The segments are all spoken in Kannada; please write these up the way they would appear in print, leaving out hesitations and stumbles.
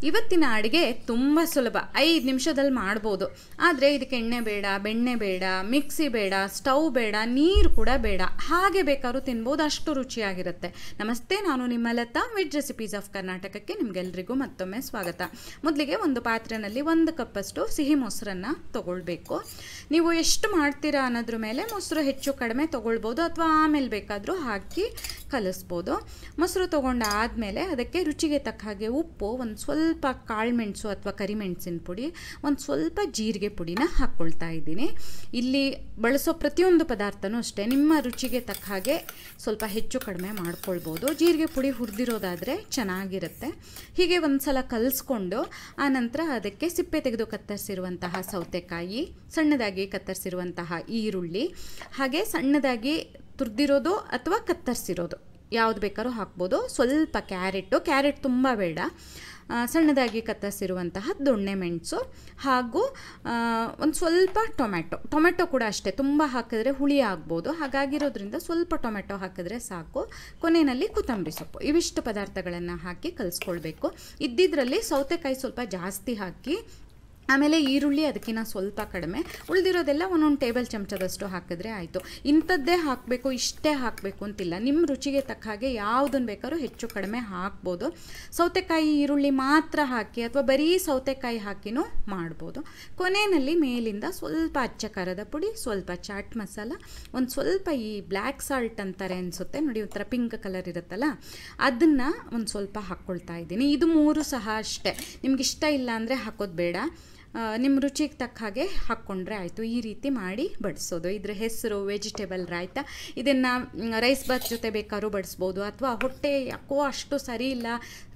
ಇವತ್ತಿನ ಅಡುಗೆ ತುಂಬ ಸುಲಭ, 5 ನಿಮಿಷದಲ್ಲಿ ಮಾಡ್ಬೋದು. ಆದರೆ ಇದಕ್ಕೆ ಎಣ್ಣೆ ಬೇಡ, ಬೆಣ್ಣೆ ಬೇಡ, ಮಿಕ್ಸಿ ಬೇಡ, ಸ್ಟವ್ ಬೇಡ, ನೀರು ಕೂಡ ಬೇಡ. ಹಾಗೆ ಬೇಕಾದ್ರೂ ತಿನ್ಬೋದು, ಅಷ್ಟು ರುಚಿಯಾಗಿರುತ್ತೆ. ನಮಸ್ತೆ, ನಾನು ನಿಮ್ಮ ಲತಾ, ವೆಜ್ ರೆಸಿಪೀಸ್ ಆಫ್ ಕರ್ನಾಟಕಕ್ಕೆ ನಿಮಗೆಲ್ರಿಗೂ ಮತ್ತೊಮ್ಮೆ ಸ್ವಾಗತ. ಮೊದಲಿಗೆ ಒಂದು ಪಾತ್ರೆಯಲ್ಲಿ 1 ಕಪ್ಪಷ್ಟು ಸಿಹಿ ಮೊಸರನ್ನು ತೊಗೊಳ್ಬೇಕು. ನೀವು ಎಷ್ಟು ಮಾಡ್ತೀರಾ ಅನ್ನೋದ್ರ ಮೇಲೆ ಮೊಸರು ಹೆಚ್ಚು ಕಡಿಮೆ ತೊಗೊಳ್ಬೋದು, ಅಥವಾ ಆಮೇಲೆ ಬೇಕಾದರೂ ಹಾಕಿ ಕಲಿಸ್ಬೋದು. ಮೊಸರು ತೊಗೊಂಡಾದಮೇಲೆ ಅದಕ್ಕೆ ರುಚಿಗೆ ತಕ್ಕ ಹಾಗೆ ಉಪ್ಪು, ಒಂದು ಸ್ವಲ್ಪ ಕಾಳುಮೆಣಸು ಅಥವಾ ಕರಿಮೆಣಸಿನ ಪುಡಿ, ಒಂದು ಸ್ವಲ್ಪ ಜೀರಿಗೆ ಪುಡಿನ ಹಾಕ್ಕೊಳ್ತಾ ಇದ್ದೀನಿ. ಇಲ್ಲಿ ಬಳಸೋ ಪ್ರತಿಯೊಂದು ಪದಾರ್ಥನೂ ಅಷ್ಟೇ ನಿಮ್ಮ ರುಚಿಗೆ ತಕ್ಕ ಹಾಗೆ ಸ್ವಲ್ಪ ಹೆಚ್ಚು ಕಡಿಮೆ ಮಾಡ್ಕೊಳ್ಬೋದು. ಜೀರಿಗೆ ಪುಡಿ ಹುರಿದಿರೋದಾದರೆ ಚೆನ್ನಾಗಿರುತ್ತೆ. ಹೀಗೆ ಒಂದು ಸಲ ಕಲಿಸ್ಕೊಂಡು ಆನಂತರ ಅದಕ್ಕೆ ಸಿಪ್ಪೆ ತೆಗೆದು ಕತ್ತರಿಸಿರುವಂತಹ ಸೌತೆಕಾಯಿ, ಸಣ್ಣದಾಗಿ ಕತ್ತರಿಸಿರುವಂತಹ ಈರುಳ್ಳಿ, ಹಾಗೆ ಸಣ್ಣದಾಗಿ ತುರಿದಿರೋದು ಅಥವಾ ಕತ್ತರಿಸಿರೋದು ಯಾವುದು ಬೇಕಾದ್ರೂ ಹಾಕ್ಬೋದು. ಸ್ವಲ್ಪ ಕ್ಯಾರೆಟ್ ತುಂಬ ಬೇಡ, ಸಣ್ಣದಾಗಿ ಕತ್ತರಿಸಿರುವಂತಹ ದೊಣ್ಣೆ ಮೆಣಸು, ಹಾಗೂ ಒಂದು ಸ್ವಲ್ಪ ಟೊಮೆಟೊ ಕೂಡ ಅಷ್ಟೇ, ತುಂಬ ಹಾಕಿದ್ರೆ ಹುಳಿ ಆಗ್ಬೋದು. ಹಾಗಾಗಿರೋದ್ರಿಂದ ಸ್ವಲ್ಪ ಟೊಮೆಟೊ ಹಾಕಿದ್ರೆ ಸಾಕು. ಕೊನೆಯಲ್ಲಿ ಕೊತ್ತಂಬರಿ ಸೊಪ್ಪು, ಇವಿಷ್ಟು ಪದಾರ್ಥಗಳನ್ನು ಹಾಕಿ ಕಲಿಸ್ಕೊಳ್ಬೇಕು. ಇದ್ದಿದ್ರಲ್ಲಿ ಸೌತೆಕಾಯಿ ಸ್ವಲ್ಪ ಜಾಸ್ತಿ ಹಾಕಿ, ಆಮೇಲೆ ಈರುಳ್ಳಿ ಅದಕ್ಕಿಂತ ಸ್ವಲ್ಪ ಕಡಿಮೆ, ಉಳಿದಿರೋದೆಲ್ಲ ಒಂದೊಂದು ಟೇಬಲ್ ಚಮಚದಷ್ಟು ಹಾಕಿದ್ರೆ ಆಯಿತು. ಇಂಥದ್ದೇ ಹಾಕಬೇಕು, ಇಷ್ಟೇ ಹಾಕಬೇಕು ಅಂತಿಲ್ಲ. ನಿಮ್ಮ ರುಚಿಗೆ ತಕ್ಕ ಹಾಗೆ ಯಾವುದನ್ನು ಬೇಕಾದ್ರೂ ಹೆಚ್ಚು ಕಡಿಮೆ ಹಾಕ್ಬೋದು. ಸೌತೆಕಾಯಿ ಈರುಳ್ಳಿ ಮಾತ್ರ ಹಾಕಿ ಅಥವಾ ಬರೀ ಸೌತೆಕಾಯಿ ಹಾಕಿನೂ ಮಾಡ್ಬೋದು. ಕೊನೆಯಲ್ಲಿ ಮೇಲಿಂದ ಸ್ವಲ್ಪ ಅಚ್ಚ ಖಾರದ ಪುಡಿ, ಸ್ವಲ್ಪ ಚಾಟ್ ಮಸಾಲ, ಒಂದು ಸ್ವಲ್ಪ ಈ ಬ್ಲ್ಯಾಕ್ ಸಾಲ್ಟ್ ಅಂತಾರೆ ಅನಿಸುತ್ತೆ ನೋಡಿ, ಒಂಥರ ಪಿಂಕ್ ಕಲರ್ ಇರುತ್ತಲ್ಲ, ಅದನ್ನು ಒಂದು ಸ್ವಲ್ಪ ಹಾಕ್ಕೊಳ್ತಾ ಇದ್ದೀನಿ. ಇದು 3 ಸಹ ಅಷ್ಟೇ, ನಿಮ್ಗೆ ಇಷ್ಟ ಇಲ್ಲ ಅಂದರೆ ಹಾಕೋದು ಬೇಡ, ನಿಮ್ಮ ರುಚಿಗೆ ತಕ್ಕ ಹಾಗೆ ಹಾಕ್ಕೊಂಡ್ರೆ ಆಯಿತು. ಈ ರೀತಿ ಮಾಡಿ ಬಡಿಸೋದು. ಇದ್ರ ಹೆಸರು ವೆಜಿಟೇಬಲ್ ರಾಯ್ತ. ಇದನ್ನು ರೈಸ್ ಬಾತ್ ಜೊತೆ ಬೇಕಾದ್ರೂ ಬಡಿಸ್ಬೋದು, ಅಥವಾ ಹೊಟ್ಟೆ ಯಾಕೋ ಅಷ್ಟು ಸರಿ ಇಲ್ಲ,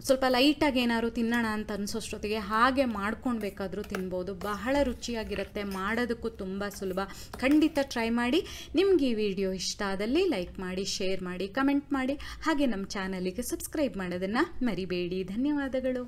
ಸ್ವಲ್ಪ ಲೈಟಾಗಿ ಏನಾದ್ರು ತಿನ್ನೋಣ ಅಂತ ಅನಿಸೋಷ್ಟೊತ್ತಿಗೆ ಹಾಗೆ ಮಾಡ್ಕೊಂಡು ಬೇಕಾದರೂ ತಿನ್ಬೋದು. ಬಹಳ ರುಚಿಯಾಗಿರುತ್ತೆ, ಮಾಡೋದಕ್ಕೂ ತುಂಬ ಸುಲಭ. ಖಂಡಿತ ಟ್ರೈ ಮಾಡಿ. ನಿಮ್ಗೆ ಈ ವಿಡಿಯೋ ಇಷ್ಟ ಆದಲ್ಲಿ ಲೈಕ್ ಮಾಡಿ, ಶೇರ್ ಮಾಡಿ, ಕಮೆಂಟ್ ಮಾಡಿ, ಹಾಗೆ ನಮ್ಮ ಚಾನಲಿಗೆ ಸಬ್ಸ್ಕ್ರೈಬ್ ಮಾಡೋದನ್ನು ಮರಿಬೇಡಿ. ಧನ್ಯವಾದಗಳು.